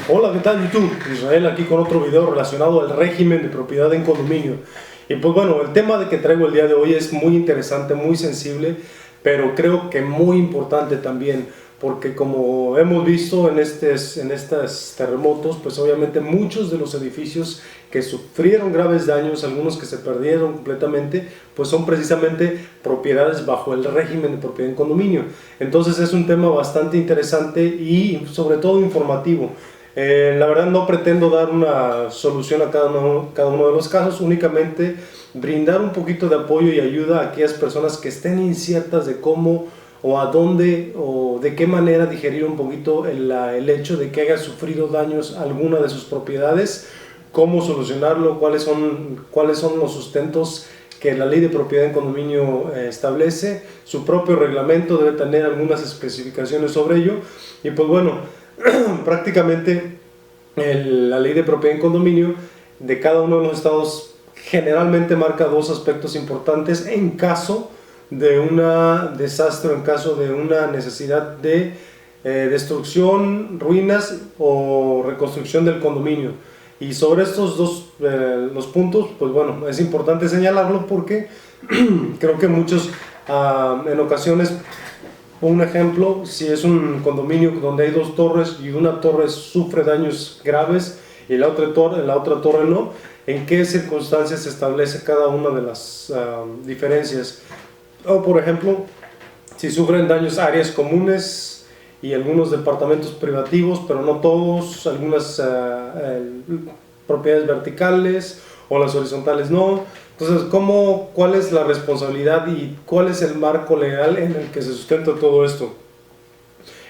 Hola, ¿qué tal YouTube? Israel aquí con otro video relacionado al régimen de propiedad en condominio. Y pues bueno, el tema de que traigo el día de hoy es muy interesante, muy sensible, pero creo que muy importante también, porque como hemos visto en estos terremotos, pues obviamente muchos de los edificios que sufrieron graves daños, algunos que se perdieron completamente, pues son precisamente propiedades bajo el régimen de propiedad en condominio. Entonces es un tema bastante interesante y sobre todo informativo. La verdad no pretendo dar una solución a cada uno de los casos, únicamente brindar un poquito de apoyo y ayuda a aquellas personas que estén inciertas de cómo o a dónde o de qué manera digerir un poquito el hecho de que haya sufrido daños alguna de sus propiedades, cómo solucionarlo, cuáles son los sustentos que la ley de propiedad en condominio establece. Su propio reglamento debe tener algunas especificaciones sobre ello y pues bueno, prácticamente la ley de propiedad en condominio de cada uno de los estados generalmente marca dos aspectos importantes en caso de un desastre, en caso de una necesidad de destrucción, ruinas o reconstrucción del condominio. Y sobre estos dos los puntos, pues bueno, es importante señalarlo porque creo que muchos en ocasiones, un ejemplo, si es un condominio donde hay dos torres y una torre sufre daños graves y la otra torre no, ¿en qué circunstancias se establece cada una de las diferencias? O por ejemplo, si sufren daños áreas comunes y algunos departamentos privativos, pero no todos, algunas propiedades verticales o las horizontales no. Entonces, ¿cuál es la responsabilidad y cuál es el marco legal en el que se sustenta todo esto?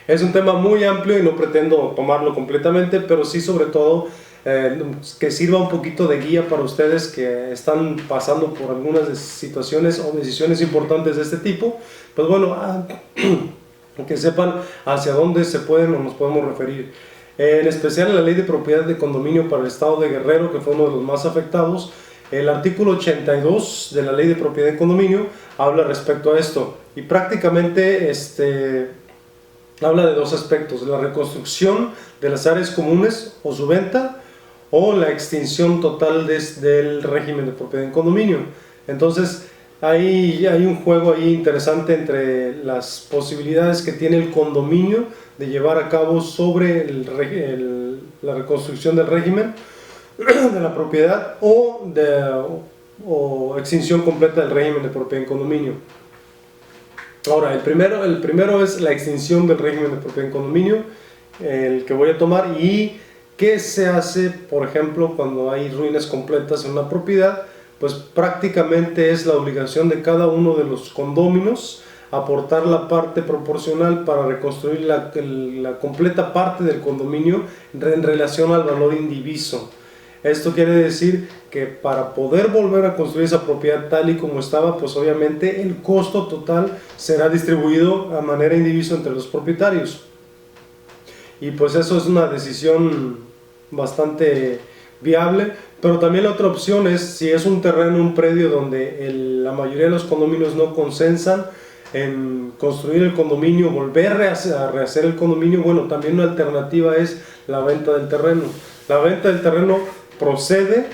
Es un tema muy amplio y no pretendo tomarlo completamente, pero sí sobre todo que sirva un poquito de guía para ustedes que están pasando por algunas situaciones o decisiones importantes de este tipo. Pues bueno, que sepan hacia dónde se pueden o nos podemos referir. En especial la ley de propiedad de condominio para el estado de Guerrero, que fue uno de los más afectados. El artículo 82 de la ley de propiedad de condominio habla respecto a esto y prácticamente habla de dos aspectos: la reconstrucción de las áreas comunes o su venta, o la extinción total del régimen de propiedad en condominio. Entonces hay un juego ahí interesante entre las posibilidades que tiene el condominio de llevar a cabo sobre la reconstrucción del régimen de la propiedad o extinción completa del régimen de propiedad en condominio. Ahora, el primero es la extinción del régimen de propiedad en condominio, el que voy a tomar. ¿Y qué se hace, por ejemplo, cuando hay ruinas completas en una propiedad? Pues prácticamente es la obligación de cada uno de los condóminos aportar la parte proporcional para reconstruir la completa parte del condominio en relación al valor indiviso. Esto quiere decir que para poder volver a construir esa propiedad tal y como estaba, pues obviamente el costo total será distribuido a manera indivisa entre los propietarios. Y pues eso es una decisión bastante viable, pero también la otra opción es, si es un terreno, un predio donde la mayoría de los condominios no consensan en construir el condominio, volver a rehacer el condominio, bueno, también una alternativa es la venta del terreno. La venta del terreno procede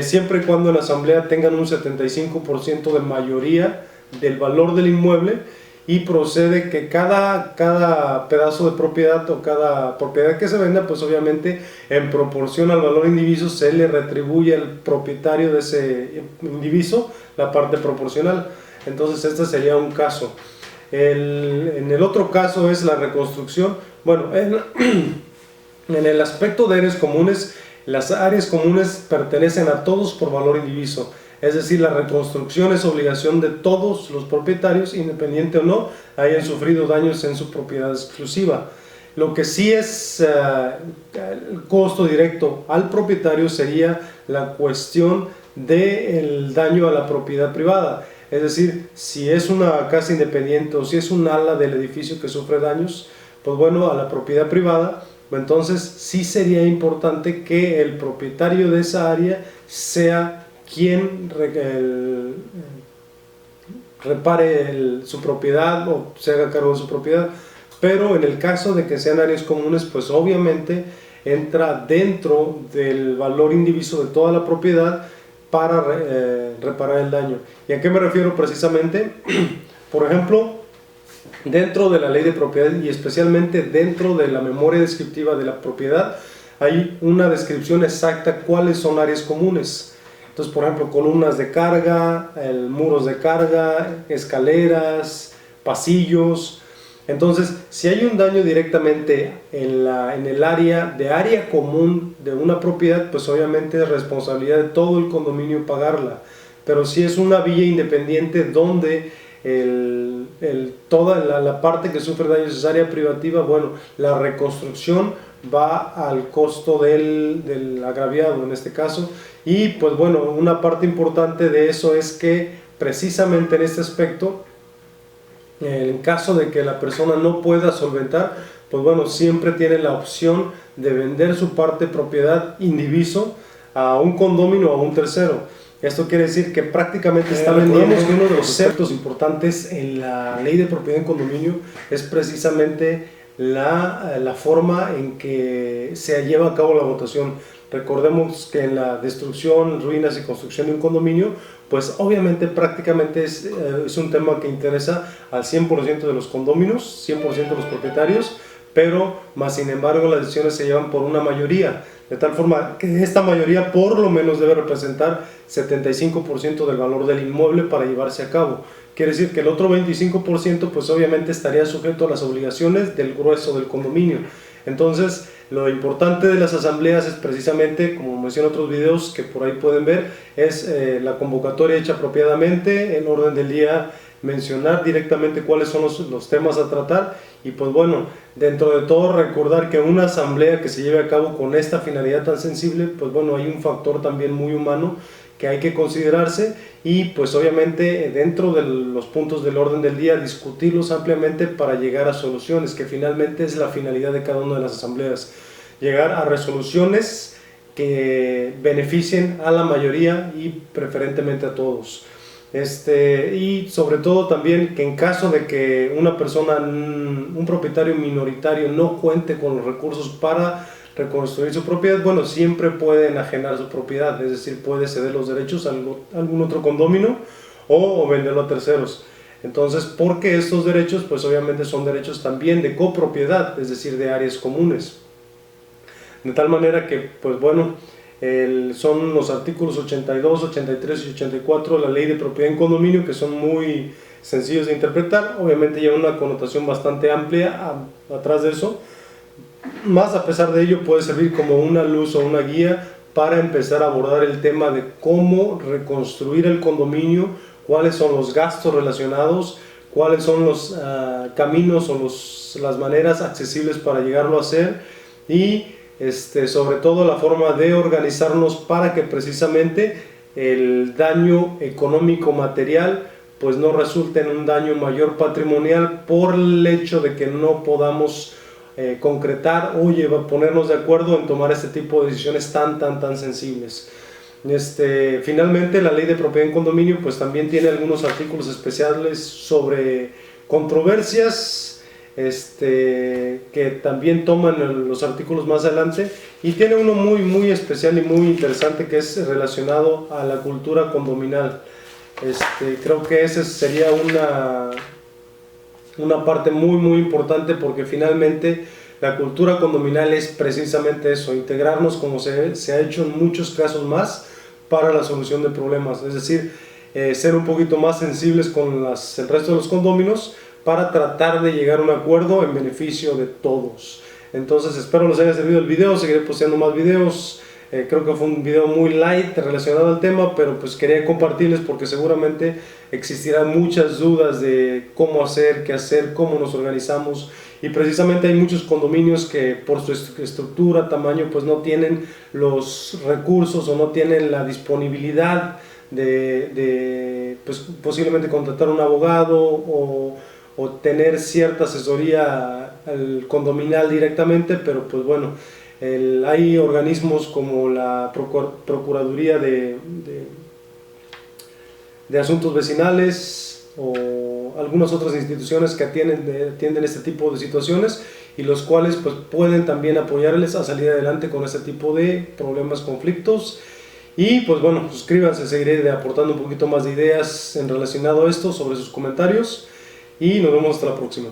siempre y cuando en la asamblea tengan un 75% de mayoría del valor del inmueble, y procede que cada pedazo de propiedad o cada propiedad que se venda, pues obviamente en proporción al valor indiviso se le retribuye al propietario de ese indiviso la parte proporcional. Entonces este sería un caso. En el otro caso es la reconstrucción. Bueno, en el aspecto de áreas comunes, las áreas comunes pertenecen a todos por valor indiviso. Es decir, la reconstrucción es obligación de todos los propietarios, independiente o no hayan sufrido daños en su propiedad exclusiva. Lo que sí es el costo directo al propietario sería la cuestión del daño a la propiedad privada. Es decir, si es una casa independiente o si es un ala del edificio que sufre daños, pues bueno, a la propiedad privada, entonces sí sería importante que el propietario de esa área sea quien repare su propiedad o se haga cargo de su propiedad. Pero en el caso de que sean áreas comunes, pues obviamente entra dentro del valor indiviso de toda la propiedad para reparar el daño. ¿Y a qué me refiero precisamente? Por ejemplo, dentro de la ley de propiedad y especialmente dentro de la memoria descriptiva de la propiedad hay una descripción exacta cuáles son áreas comunes. Entonces, por ejemplo, columnas de carga, muros de carga, escaleras, pasillos. Entonces, si hay un daño directamente en el área común de una propiedad, pues obviamente es responsabilidad de todo el condominio pagarla. Pero si es una villa independiente donde toda la parte que sufre daños es área privativa, bueno, la reconstrucción va al costo del agraviado en este caso. Y pues bueno, una parte importante de eso es que precisamente en este aspecto, en caso de que la persona no pueda solventar, pues bueno, siempre tiene la opción de vender su parte de propiedad indiviso a un condominio o a un tercero. Esto quiere decir que prácticamente está vendiendo. Que uno de los aspectos importantes en la ley de propiedad en condominio es precisamente la forma en que se lleva a cabo la votación. Recordemos que en la destrucción, ruinas y construcción de un condominio, pues obviamente prácticamente es un tema que interesa al 100% de los condóminos, 100% de los propietarios, pero más sin embargo las decisiones se llevan por una mayoría, de tal forma que esta mayoría por lo menos debe representar 75% del valor del inmueble para llevarse a cabo. Quiere decir que el otro 25% pues obviamente estaría sujeto a las obligaciones del grueso del condominio. Entonces, lo importante de las asambleas es precisamente, como mencioné en otros videos que por ahí pueden ver, es la convocatoria hecha apropiadamente, en orden del día mencionar directamente cuáles son los temas a tratar y pues bueno, dentro de todo recordar que una asamblea que se lleve a cabo con esta finalidad tan sensible, pues bueno, hay un factor también muy humano que hay que considerarse y pues obviamente dentro de los puntos del orden del día discutirlos ampliamente para llegar a soluciones, que finalmente es la finalidad de cada una de las asambleas, llegar a resoluciones que beneficien a la mayoría y preferentemente a todos. Y sobre todo también que en caso de que una persona, un propietario minoritario no cuente con los recursos para reconstruir su propiedad, bueno, siempre puede enajenar su propiedad, es decir, puede ceder los derechos a algún otro condominio o venderlo a terceros. Entonces, porque estos derechos, pues obviamente son derechos también de copropiedad, es decir, de áreas comunes. De tal manera que, pues bueno, son los artículos 82, 83 y 84 de la ley de propiedad en condominio que son muy sencillos de interpretar, obviamente llevan una connotación bastante amplia atrás de eso, más a pesar de ello puede servir como una luz o una guía para empezar a abordar el tema de cómo reconstruir el condominio, cuáles son los gastos relacionados, cuáles son los caminos o las maneras accesibles para llegarlo a hacer y sobre todo la forma de organizarnos para que precisamente el daño económico material pues no resulte en un daño mayor patrimonial por el hecho de que no podamos concretar o ponernos de acuerdo en tomar este tipo de decisiones tan sensibles. Finalmente la ley de propiedad en condominio pues también tiene algunos artículos especiales sobre controversias que también toman los artículos más adelante y tiene uno muy especial y muy interesante que es relacionado a la cultura condominal. Creo que esa sería una parte muy importante porque finalmente la cultura condominal es precisamente eso, integrarnos como se ha hecho en muchos casos más para la solución de problemas, es decir, ser un poquito más sensibles con el resto de los condóminos para tratar de llegar a un acuerdo en beneficio de todos. Entonces espero les haya servido el video, seguiré posteando más videos. Creo que fue un video muy light relacionado al tema, pero pues quería compartirles porque seguramente existirán muchas dudas de cómo hacer, qué hacer, cómo nos organizamos y precisamente hay muchos condominios que por su estructura, tamaño, pues no tienen los recursos o no tienen la disponibilidad de pues, posiblemente contratar un abogado o tener cierta asesoría al condominal directamente, pero pues bueno, hay organismos como la Procuraduría de Asuntos Vecinales o algunas otras instituciones que atienden este tipo de situaciones y los cuales pues pueden también apoyarles a salir adelante con este tipo de problemas, conflictos. Y pues bueno, suscríbanse, seguiré aportando un poquito más de ideas en relacionado a esto sobre sus comentarios y nos vemos hasta la próxima.